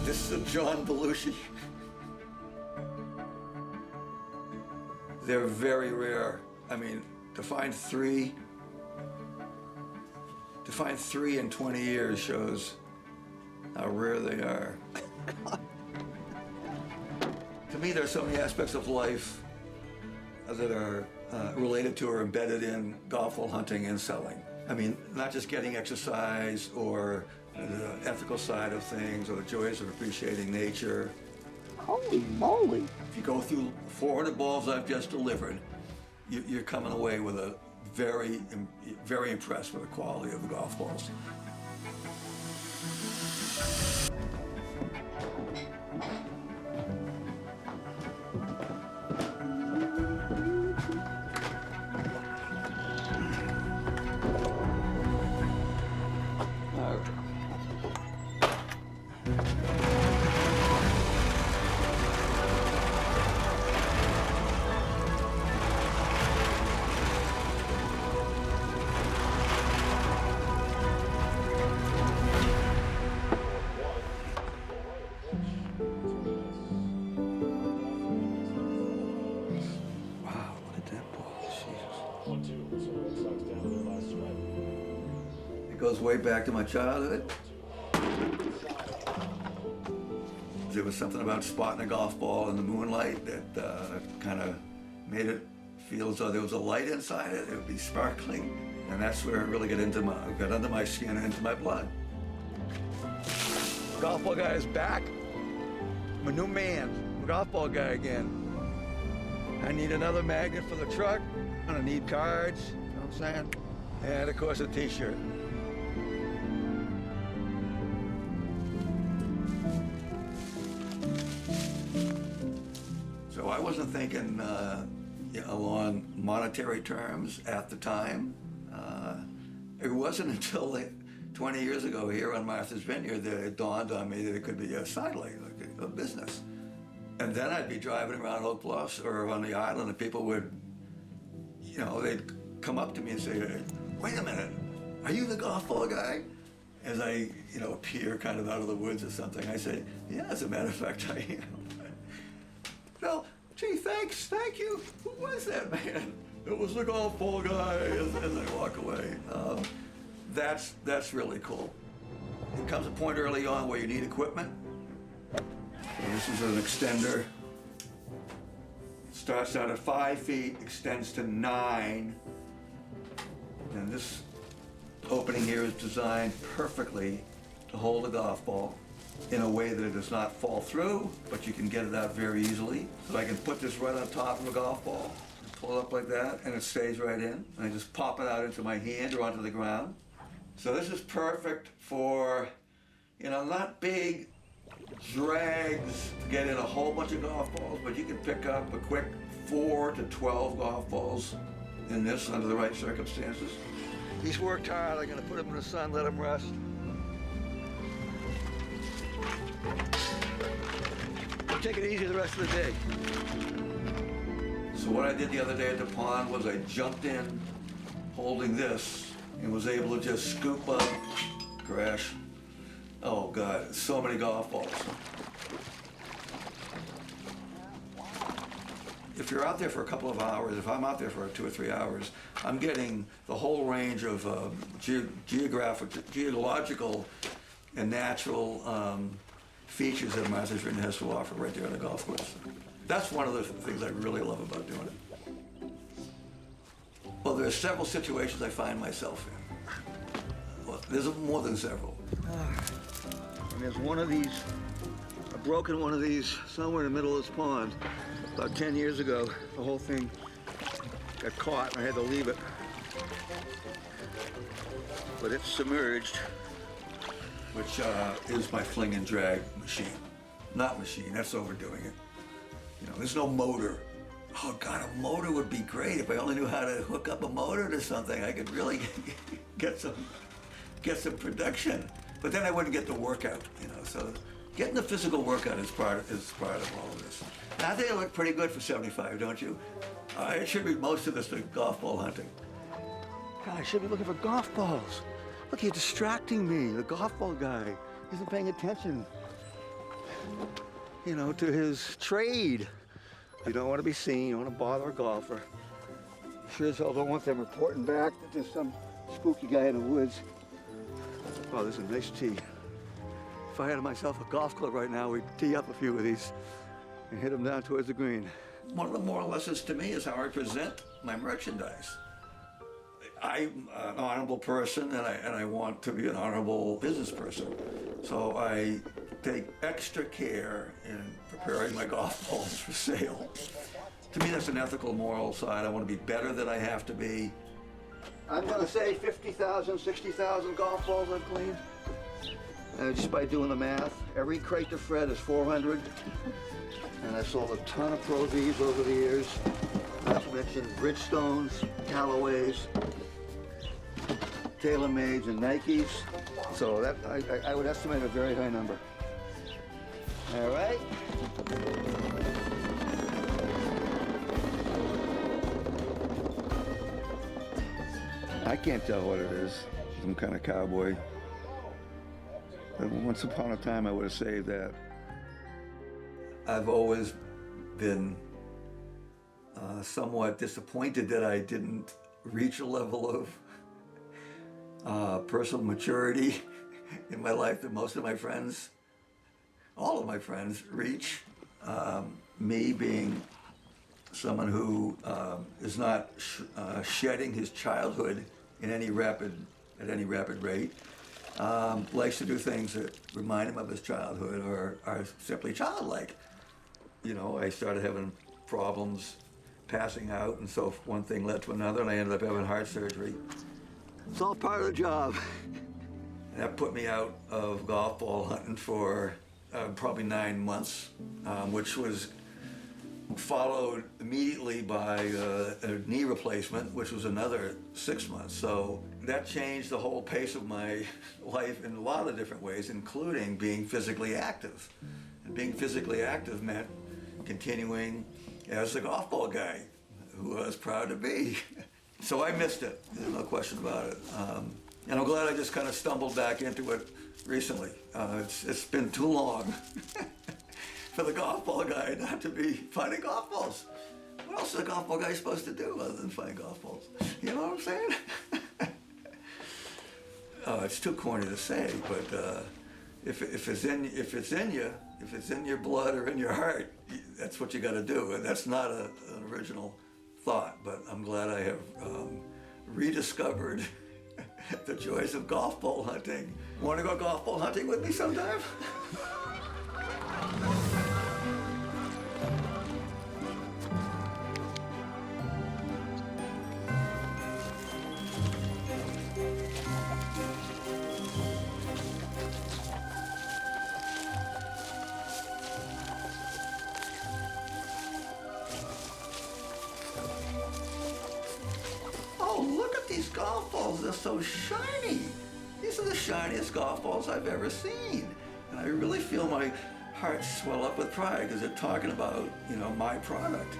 This is a John Belushi. They're very rare. I mean, to find three in 20 years shows how rare they are. To me, there's so many aspects of life that are related to or embedded in golf ball hunting and selling. I mean, not just getting exercise or the ethical side of things or the joys of appreciating nature. Holy moly. If you go through 400 balls I've just delivered, you're coming away with a very impressed with the quality of the golf balls. It goes way back to my childhood. There was something about spotting a golf ball in the moonlight that kind of made it feel as though there was a light inside it. It would be sparkling, and that's where it really got under my skin and into my blood. Golf ball guy is back. I'm a new man. I'm a golf ball guy again. I need another magnet for the truck. I need cards, you know what I'm saying? And of course a t-shirt. So I wasn't thinking along monetary terms at the time. It wasn't until 20 years ago here on Martha's Vineyard that it dawned on me that it could be a sidelight, like a business. And then I'd be driving around Oak Bluffs or on the island and people would, you know, they'd come up to me and say, wait a minute, are you the golf ball guy? As I, you know, appear kind of out of the woods or something, I say, yeah, as a matter of fact, I am. Well, gee, thanks, thank you. Who was that man? It was the golf ball guy, as I walk away. That's really cool. There comes a point early on where you need equipment. And this is an extender. Starts out at 5 feet, extends to 9. And this opening here is designed perfectly to hold a golf ball in a way that it does not fall through, but you can get it out very easily. So I can put this right on top of a golf ball, pull it up like that, and it stays right in. And I just pop it out into my hand or onto the ground. So this is perfect for, you know, not big drags to get in a whole bunch of golf balls, but you can pick up a quick 4 to 12 golf balls in this under the right circumstances. He's worked hard. I'm gonna put him in the sun, let him rest. We'll take it easy the rest of the day. So what I did the other day at the pond was I jumped in holding this and was able to just scoop up, crash. Oh God, so many golf balls. If you're out there for a couple of hours, if I'm out there for 2 or 3 hours, I'm getting the whole range of geological and natural features that Martha's Vineyard has to offer right there on the golf course. That's one of the things I really love about doing it. Well, there are several situations I find myself in. Well, there's more than several. And there's one of these, a broken one of these somewhere in the middle of this pond. About 10 years ago, the whole thing got caught and I had to leave it. But it's submerged, which is my fling and drag machine. Not machine, that's overdoing it. You know, there's no motor. Oh God, a motor would be great. If I only knew how to hook up a motor to something, I could really get some production. But then I wouldn't get the workout, you know. So getting the physical workout is part of all of this. And I think I look pretty good for 75, don't you? I attribute most of this to golf ball hunting. God, I should be looking for golf balls. Look, you're distracting me. The golf ball guy isn't paying attention. you know, to his trade. You don't want to be seen, you don't want to bother a golfer. Sure as hell don't want them reporting back that there's some spooky guy in the woods. Oh, this is a nice tee. If I had myself a golf club right now, we'd tee up a few of these and hit them down towards the green. One of the moral lessons to me is how I present my merchandise. I'm an honorable person and I want to be an honorable business person. So I take extra care in preparing my golf balls for sale. To me, that's an ethical, moral side. I want to be better than I have to be. I'm going to say 50,000, 60,000 golf balls I've cleaned. Just by doing the math. Every crate to Fred is 400. And I've sold a ton of Pro Vs over the years. Not to mention Bridgestones, Callaways, TaylorMades, and Nikes. So that I would estimate a very high number. All right. I can't tell what it is. Some kind of cowboy. But once upon a time, I would have saved that. I've always been somewhat disappointed that I didn't reach a level of personal maturity in my life that most of my friends, all of my friends, reach. Me being someone who is not shedding his childhood at any rapid rate, likes to do things that remind him of his childhood or are simply childlike. You know, I started having problems passing out, and so one thing led to another, and I ended up having heart surgery. It's all part of the job. And that put me out of golf ball hunting for probably 9 months, which was followed immediately by a knee replacement, which was another 6 months. So that changed the whole pace of my life in a lot of different ways, including being physically active. And being physically active meant continuing as the golf ball guy, who I was proud to be. So I missed it, there's no question about it. And I'm glad I just kind of stumbled back into it recently. It's been too long for the golf ball guy not to be finding golf balls. What else is a golf ball guy supposed to do other than find golf balls? You know what I'm saying? Oh, it's too corny to say, but if it's in your blood or in your heart, that's what you got to do. And that's not an original thought, but I'm glad I have rediscovered the joys of golf ball hunting. Want to go golf ball hunting with me sometime? Oh, look at these golf balls, they're so shiny. These are the shiniest golf balls I've ever seen. And I really feel my heart swell up with pride because they're talking about, you know, my product.